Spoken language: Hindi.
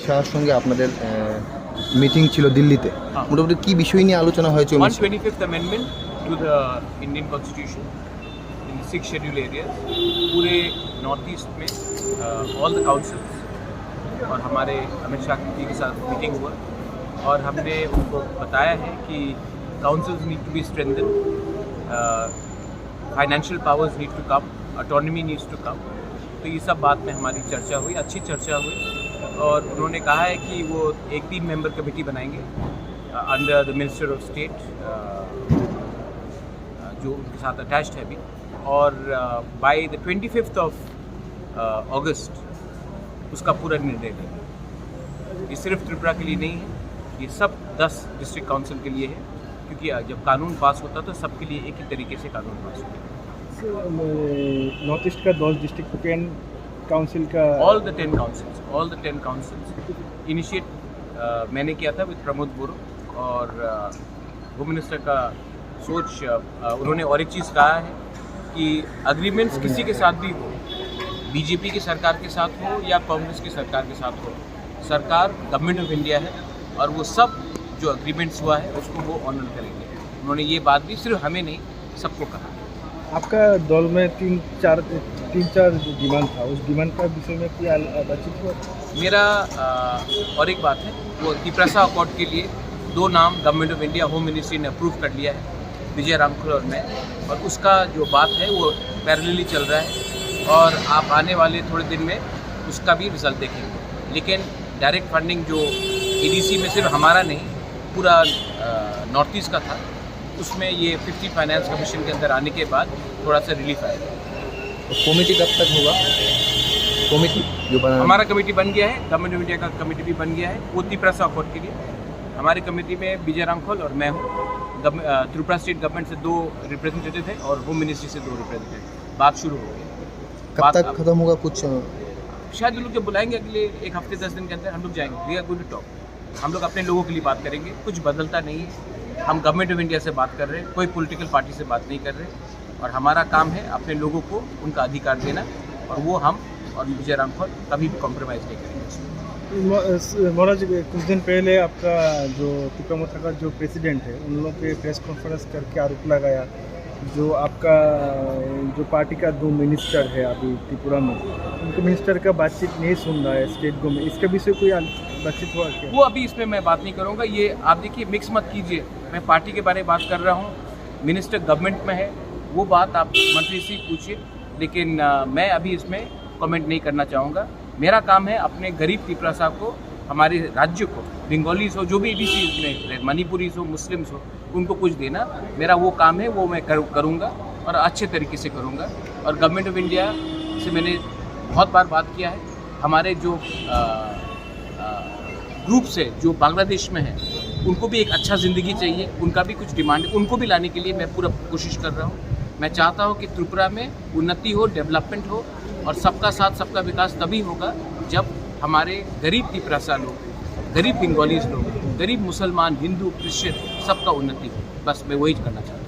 শাহর সঙ্গে আপনাদের মিটিং ছিল দিল্লিতে, মোটামুটি কি বিষয় নিয়ে আলোচনা হয়েছে? 125th amendment to the Indian Constitution in the 6 schedule areas पूरे नॉर्थ ईस्ट में ऑल द काउंसिल्स और हमारे अमित शाह जी के साथ मीटिंग हुआ और हमने उनको बताया है कि councils need to be strengthen, financial powers need to come, autonomy needs to come. तो ये सब बात में हमारी चर्चा हुई, अच्छी चर्चा हुई और उन्होंने कहा है कि वो एक 3 मेंबर कमेटी बनाएंगे under the minister of state जो उनके साथ अटैच्ड है अभी, और बाय द 25th ऑफ अगस्त उसका पूरा निर्णय लेंगे। ये सिर्फ त्रिपुरा के लिए नहीं है, ये सब 10 डिस्ट्रिक्ट काउंसिल के लिए है, क्योंकि जब कानून पास होता तो सबके लिए एक ही तरीके से कानून पास होता। नॉर्थ ईस्ट का 10 डिस्ट्रिक्ट काउंसिल का ऑल द 10 काउंसिल्स इनिशिएट मैंने किया था विद प्रमोद बोरो और होम मिनिस्टर का सोच उन्होंने और एक चीज़ कहा है कि अग्रीमेंट्स किसी के साथ भी हो, बीजेपी की सरकार के साथ हो या कांग्रेस की सरकार के साथ हो, सरकार गवर्नमेंट ऑफ इंडिया है और वो सब जो अग्रीमेंट्स हुआ है उसको वो ऑनर करेंगे। उन्होंने ये बात भी सिर्फ हमें नहीं सबको कहा। आपका दल में 3-4 डिमांड था, उस डिमांड का विषय में कोई बातचीत हुआ? मेरा और एक बात है, वो तिपरासा अकॉर्ड के लिए 2 नाम government of India home ministry ने अप्रूव कर लिया है, विजय रामखल और मैं, और उसका जो बात है वो पैरेलली चल रहा है और आप आने वाले थोड़े दिन में उसका भी रिजल्ट देखेंगे। लेकिन डायरेक्ट फंडिंग जो एडीसी में सिर्फ हमारा नहीं पूरा नॉर्थ ईस्ट का था, उसमें ये 50 फाइनेंस कमीशन के अंदर आने के बाद थोड़ा सा रिलीफ आएगा। तो कमेटी कब तक होगा? कमेटी जो बना, हमारा कमेटी बन गया है, गवर्नमेंट ऑफ इंडिया का कमेटी भी बन गया है, वो तिपरासा अकॉर्ड के लिए। हमारी कमेटी में विजय रामखल और मैं हूँ, त्रिपुरा स्टेट गवर्नमेंट से 2 रिप्रेजेंटेटिव है और होम मिनिस्ट्री से 2 रिप्रेजेंटेटिव। बात शुरू हो गई। कब तक खत्म होगा? कुछ शायद लोग जब बुलाएंगे अगले 1 हफ्ते 10 दिन के अंदर हम लोग जाएंगे। We are going to talk. हम लोग अपने लोगों के लिए बात करेंगे, कुछ बदलता नहीं है। हम गवर्नमेंट ऑफ इंडिया से बात कर रहे हैं, कोई पॉलिटिकल पार्टी से बात नहीं कर रहे और हमारा काम है अपने लोगों को उनका अधिकार देना और वो हम और विजय रामखल कभी भी कॉम्प्रोमाइज़ नहीं करेंगे। महाराज कुछ दिन पहले आपका जो तिपरामोथा का जो प्रेसिडेंट है उन लोगों पे प्रेस कॉन्फ्रेंस करके आरोप लगाया जो आपका जो पार्टी का 2 मिनिस्टर है अभी त्रिपुरा में, उनके मिनिस्टर का बातचीत नहीं सुन रहा है स्टेट गवर्नमेंट, इसके विषय कोई बातचीत हुआ क्या? वो अभी इसमें मैं बात नहीं करूँगा। ये आप देखिए, मिक्स मत कीजिए। मैं पार्टी के बारे में बात कर रहा हूँ, मिनिस्टर गवर्नमेंट में है, वो बात आप मंत्री से पूछिए, लेकिन मैं अभी इसमें कमेंट नहीं करना चाहूँगा। मेरा काम है अपने गरीब तिपरासा को, हमारे राज्य को, बंगालीज हो, जो भी एडीसी में मणिपुरीज हो, मुस्लिम्स हो, उनको कुछ देना मेरा वो काम है, वो मैं करूँगा और अच्छे तरीके से करूँगा। और गवर्नमेंट ऑफ इंडिया से मैंने बहुत बार बात किया है। हमारे जो ग्रुप से जो बांग्लादेश में है उनको भी एक अच्छा ज़िंदगी चाहिए, उनका भी कुछ डिमांड है, उनको भी लाने के लिए मैं पूरा कोशिश कर रहा हूँ। मैं चाहता हूँ कि त्रिपुरा में उन्नति हो, डेवलपमेंट हो और सबका साथ सबका विकास तभी होगा जब हमारे गरीब तिपरासा लोग, गरीब बंगालीज लोग, गरीब मुसलमान, हिंदू, क्रिश्चियन सबका उन्नति हो। बस मैं वही करना चाहता हूँ।